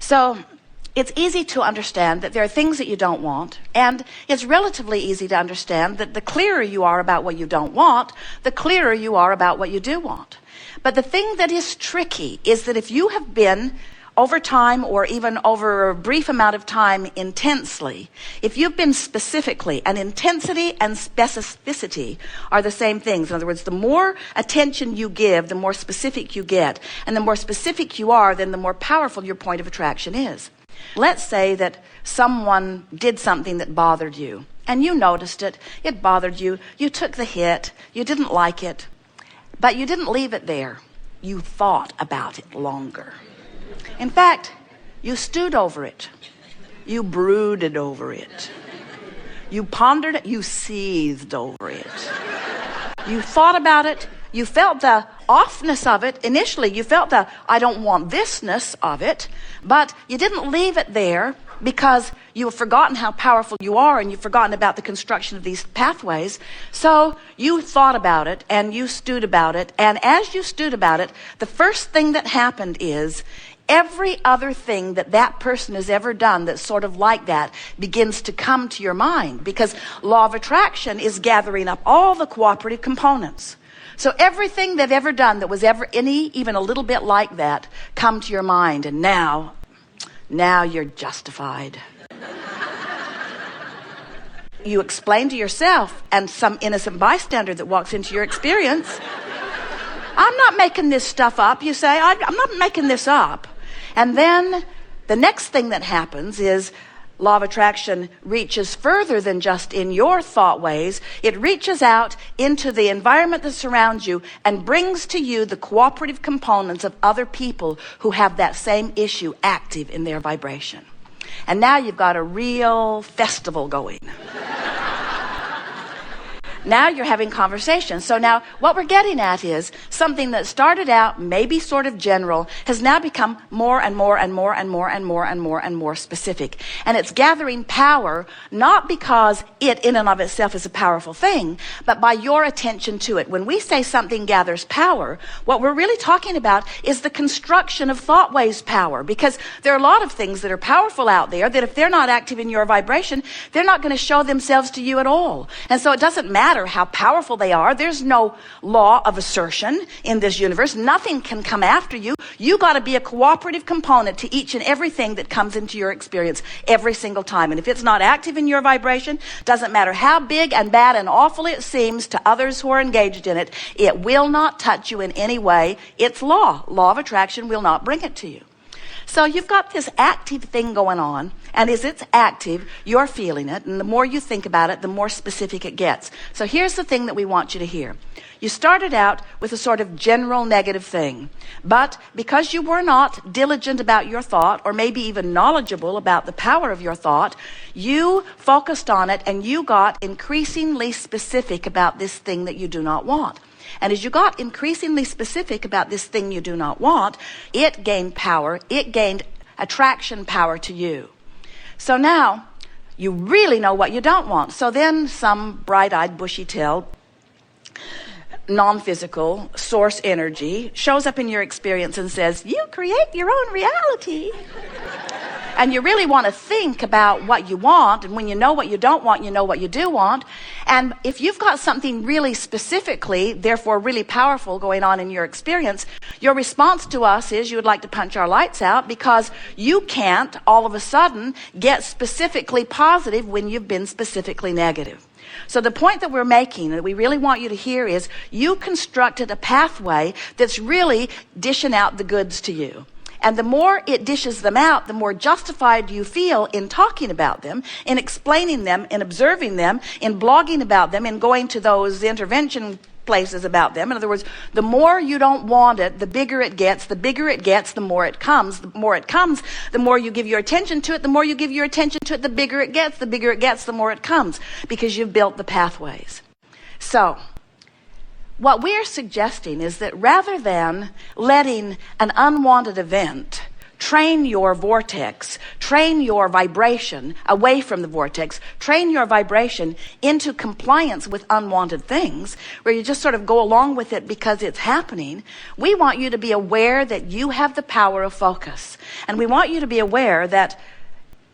So it's easy to understand that there are things that you don't want, and it's relatively easy to understand that the clearer you are about what you don't want, the clearer you are about what you do want. But the thing that is tricky is that if you have been over time, or even over a brief amount of time intensely, if you've been specifically, and intensity and specificity are the same things. In other words, the more attention you give, the more specific you get. And the more specific you are, then the more powerful your point of attraction is. Let's say that someone did something that bothered you, and you noticed it, it bothered you, you took the hit, you didn't like it, but you didn't leave it there. You thought about it longer. In fact, you stewed over it. You brooded over it. You pondered it. You seethed over it. You thought about it. You felt the offness of it. Initially, you felt the I don't want thisness of it, but you didn't leave it there because you have forgotten how powerful you are, and you've forgotten about the construction of these pathways. So you thought about it and you stewed about it. And as you stewed about it, the first thing that happened is every other thing that that person has ever done that's sort of like that begins to come to your mind, because law of attraction is gathering up all the cooperative components. So everything they've ever done that was ever even a little bit like that come to your mind, and now you're justified. You explain to yourself and some innocent bystander that walks into your experience, I'm not making this stuff up. You say, I'm not making this up. And then the next thing that happens is law of attraction reaches further than just in your thought ways. It reaches out into the environment that surrounds you and brings to you the cooperative components of other people who have that same issue active in their vibration. And now you've got a real festival going. Now you're having conversations. So now what we're getting at is something that started out maybe sort of general has now become more and more and more and more and more and more and more specific. And it's gathering power, not because it in and of itself is a powerful thing, but by your attention to it. When we say something gathers power, what we're really talking about is the construction of thought waves power, because there are a lot of things that are powerful out there that if they're not active in your vibration, they're not going to show themselves to you at all. And so it doesn't matter how powerful they are. There's no law of assertion in this universe. Nothing can come after you. You got to be a cooperative component to each and everything that comes into your experience every single time. And if it's not active in your vibration, doesn't matter how big and bad and awful it seems to others who are engaged in it, it will not touch you in any way. It's law. Law of attraction will not bring it to you. So you've got this active thing going on, and as it's active, you're feeling it, and the more you think about it, the more specific it gets. So here's the thing that we want you to hear. You started out with a sort of general negative thing, but because you were not diligent about your thought, or maybe even knowledgeable about the power of your thought, you focused on it, and you got increasingly specific about this thing that you do not want. And as you got increasingly specific about this thing you do not want, it gained power. It gained attraction power to you. So now you really know what you don't want. So then some bright-eyed, bushy-tailed, non-physical source energy shows up in your experience and says, you create your own reality. And you really want to think about what you want. And when you know what you don't want, you know what you do want. And if you've got something really specifically, therefore really powerful going on in your experience, your response to us is you would like to punch our lights out, because you can't all of a sudden get specifically positive when you've been specifically negative. So the point that we're making, that we really want you to hear, is you constructed a pathway that's really dishing out the goods to you. And the more it dishes them out, the more justified you feel in talking about them, in explaining them, in observing them, in blogging about them, in going to those intervention places about them. In other words, the more you don't want it, the bigger it gets. The bigger it gets, the more it comes. The more it comes, the more you give your attention to it. The more you give your attention to it, the bigger it gets. The bigger it gets, the more it comes, because you've built the pathways. So what we're suggesting is that rather than letting an unwanted event train your vortex, train your vibration away from the vortex, train your vibration into compliance with unwanted things, where you just sort of go along with it because it's happening. We want you to be aware that you have the power of focus. And we want you to be aware that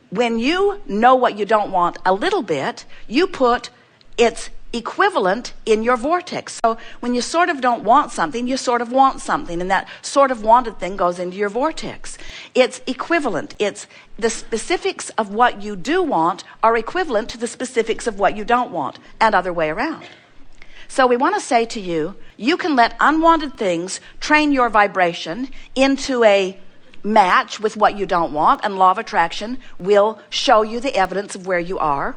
when you know what you don't want a little bit, you put its equivalent in your vortex. So when you sort of don't want something, you sort of want something, and that sort of wanted thing goes into your vortex. It's equivalent. It's the specifics of what you do want are equivalent to the specifics of what you don't want, and other way around. So we want to say to you, you can let unwanted things train your vibration into a match with what you don't want, and law of attraction will show you the evidence of where you are.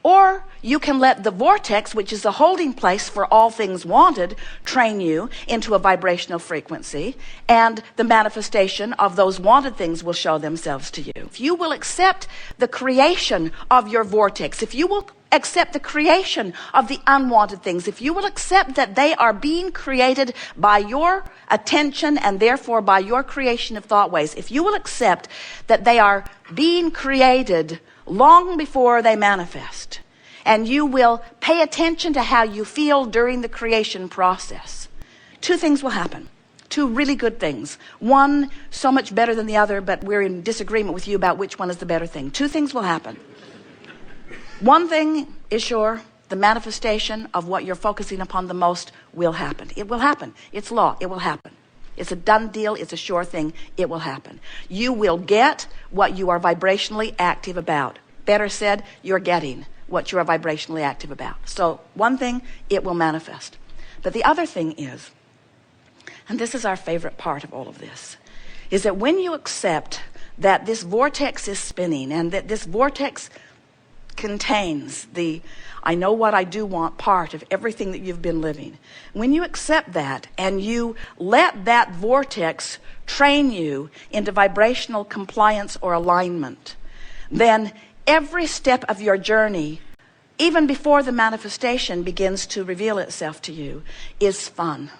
Or you can let the vortex, which is the holding place for all things wanted, train you into a vibrational frequency, and the manifestation of those wanted things will show themselves to you. If you will accept the creation of your vortex, if you will accept the creation of the unwanted things, if you will accept that they are being created by your attention and therefore by your creation of thought waves, if you will accept that they are being created long before they manifest, and you will pay attention to how you feel during the creation process, two things will happen. Two really good things. One so much better than the other, but we're in disagreement with you about which one is the better thing. Two things will happen. One thing is sure, the manifestation of what you're focusing upon the most will happen. It will happen. It's law. It will happen. It's a done deal. It's a sure thing. It will happen. You will get what you are vibrationally active about. Better said, you're getting what you are vibrationally active about. So one thing, it will manifest. But the other thing is, and this is our favorite part of all of this, is that when you accept that this vortex is spinning and that this vortex contains the I know what I do want part of everything that you've been living. When you accept that and you let that vortex train you into vibrational compliance or alignment, then every step of your journey, even before the manifestation begins to reveal itself to you, is fun.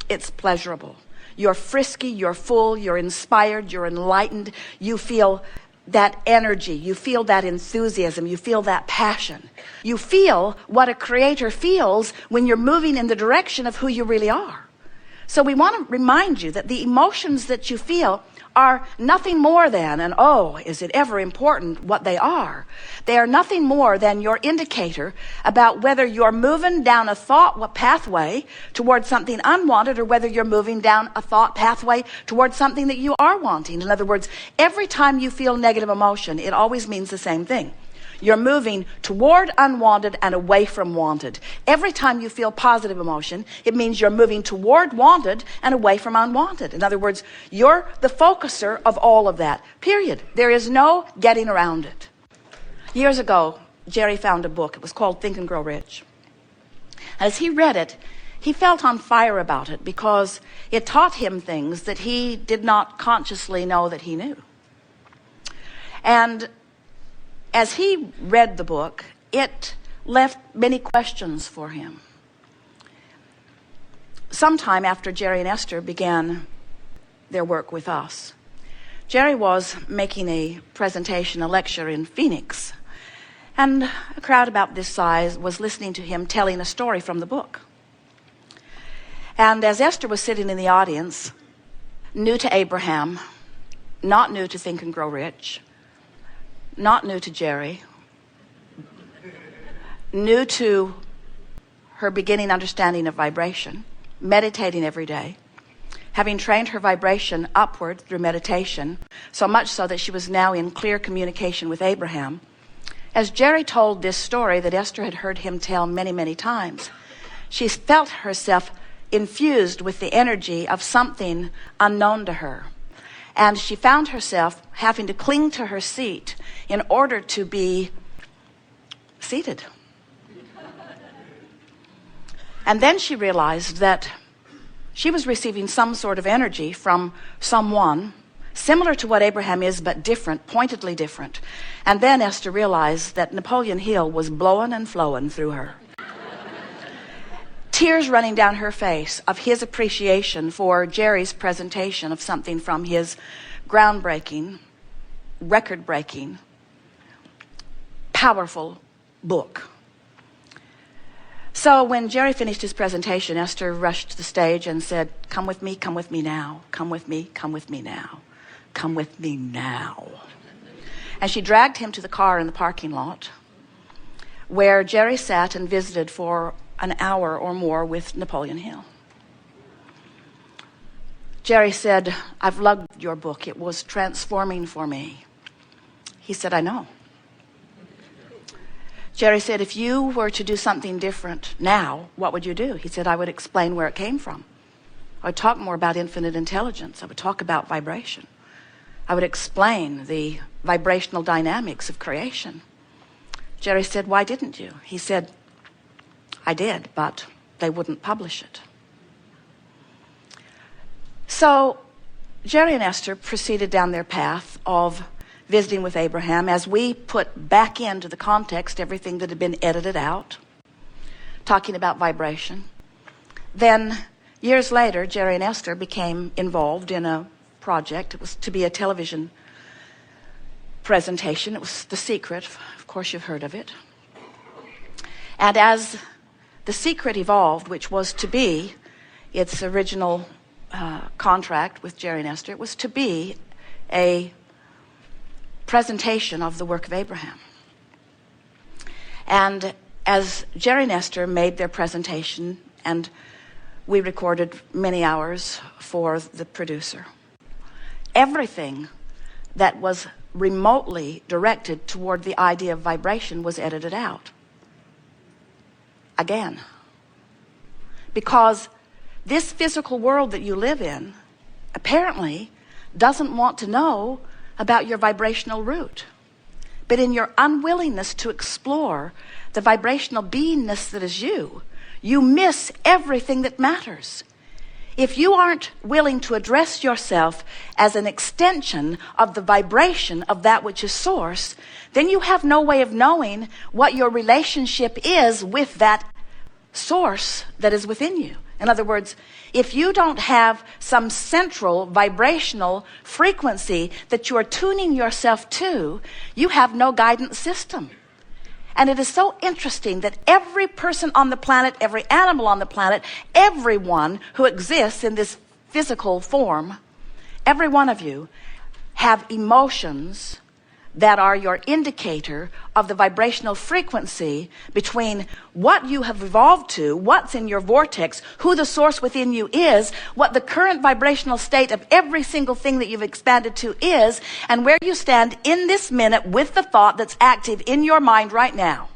It's pleasurable. You're frisky, you're full, you're inspired, you're enlightened, you feel that energy, you feel that enthusiasm, you feel that passion. You feel what a creator feels when you're moving in the direction of who you really are. So we want to remind you that the emotions that you feel are nothing more than, and oh, is it ever important what they are? They are nothing more than your indicator about whether you're moving down a thought pathway towards something unwanted or whether you're moving down a thought pathway towards something that you are wanting. In other words, every time you feel negative emotion, it always means the same thing. You're moving toward unwanted and away from wanted. Every time you feel positive emotion, it means you're moving toward wanted and away from unwanted. In other words, you're the focuser of all of that, period. There is no getting around it. Years ago, Jerry found a book. It was called Think and Grow Rich. As he read it, he felt on fire about it because it taught him things that he did not consciously know that he knew. And as he read the book, it left many questions for him. Sometime after Jerry and Esther began their work with us, Jerry was making a presentation, a lecture in Phoenix, and a crowd about this size was listening to him telling a story from the book. And as Esther was sitting in the audience, new to Abraham, not new to Think and Grow Rich, not new to Jerry, new to her beginning understanding of vibration, meditating every day, having trained her vibration upward through meditation, so much so that she was now in clear communication with Abraham. As Jerry told this story that Esther had heard him tell many, many times, she felt herself infused with the energy of something unknown to her. And she found herself having to cling to her seat in order to be seated. And then she realized that she was receiving some sort of energy from someone similar to what Abraham is, but different, pointedly different. And then Esther realized that Napoleon Hill was blowing and flowing through her. Tears running down her face of his appreciation for Jerry's presentation of something from his groundbreaking, record-breaking, powerful book. So when Jerry finished his presentation, Esther rushed to the stage and said, come with me now. Come with me now. Come with me now. And she dragged him to the car in the parking lot, where Jerry sat and visited for an hour or more with Napoleon Hill. Jerry said, I've loved your book. It was transforming for me. He said, I know. Jerry said, if you were to do something different now, what would you do? He said, I would explain where it came from. I would talk more about infinite intelligence. I would talk about vibration. I would explain the vibrational dynamics of creation. Jerry said, why didn't you? He said, I did, but they wouldn't publish it. So Jerry and Esther proceeded down their path of visiting with Abraham as we put back into the context everything that had been edited out, talking about vibration. Then years later, Jerry and Esther became involved in a project. It was to be a television presentation. It was The Secret. Of course, you've heard of it. And as The Secret evolved, which was to be its original contract with Jerry and Esther, it was to be a presentation of the work of Abraham. And as Jerry and Esther made their presentation, and we recorded many hours for the producer, everything that was remotely directed toward the idea of vibration was edited out. Again. Because this physical world that you live in apparently doesn't want to know about your vibrational root. But in your unwillingness to explore the vibrational beingness that is you, you miss everything that matters. If you aren't willing to address yourself as an extension of the vibration of that which is source, then you have no way of knowing what your relationship is with that source that is within you. In other words, if you don't have some central vibrational frequency that you are tuning yourself to, you have no guidance system. And it is so interesting that every person on the planet, every animal on the planet, everyone who exists in this physical form, every one of you have emotions that are your indicator of the vibrational frequency between what you have evolved to, what's in your vortex, who the source within you is, what the current vibrational state of every single thing that you've expanded to is, and where you stand in this minute with the thought that's active in your mind right now.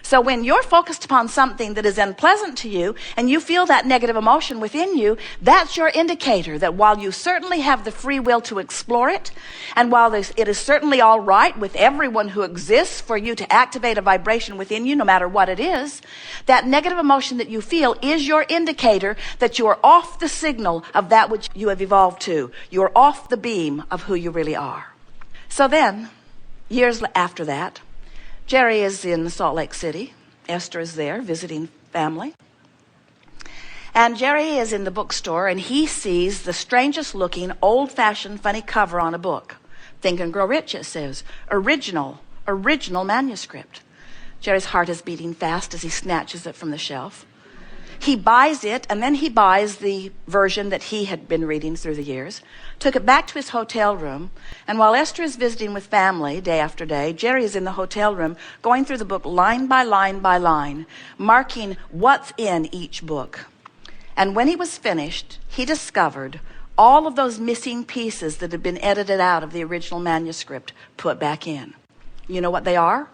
So when you're focused upon something that is unpleasant to you and you feel that negative emotion within you, that's your indicator that while you certainly have the free will to explore it, and while it is certainly all right with everyone who exists for you to activate a vibration within you, no matter what it is, that negative emotion that you feel is your indicator that you are off the signal of that which you have evolved to. You're off the beam of who you really are. So then, years after that, Jerry is in Salt Lake City. Esther is there visiting family. And Jerry is in the bookstore and he sees the strangest looking, old-fashioned, funny cover on a book. Think and Grow Rich, it says. Original manuscript. Jerry's heart is beating fast as he snatches it from the shelf. He buys it, and then he buys the version that he had been reading through the years, took it back to his hotel room, and while Esther is visiting with family day after day, Jerry is in the hotel room going through the book line by line by line, marking what's in each book. And when he was finished, he discovered all of those missing pieces that had been edited out of the original manuscript put back in. You know what they are?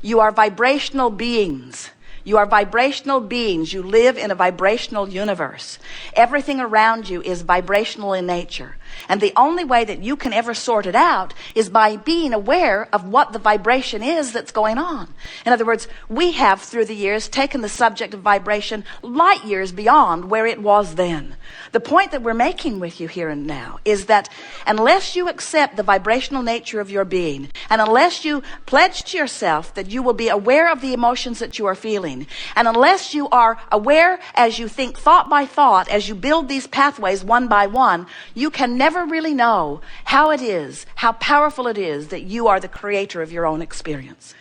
You are vibrational beings. You are vibrational beings. You live in a vibrational universe. Everything around you is vibrational in nature. And the only way that you can ever sort it out is by being aware of what the vibration is that's going on. In other words, we have through the years taken the subject of vibration light years beyond where it was then. The point that we're making with you here and now is that unless you accept the vibrational nature of your being, and unless you pledge to yourself that you will be aware of the emotions that you are feeling, and unless you are aware as you think thought by thought, as you build these pathways one by one, you can never really know how it is, how powerful it is that you are the creator of your own experience.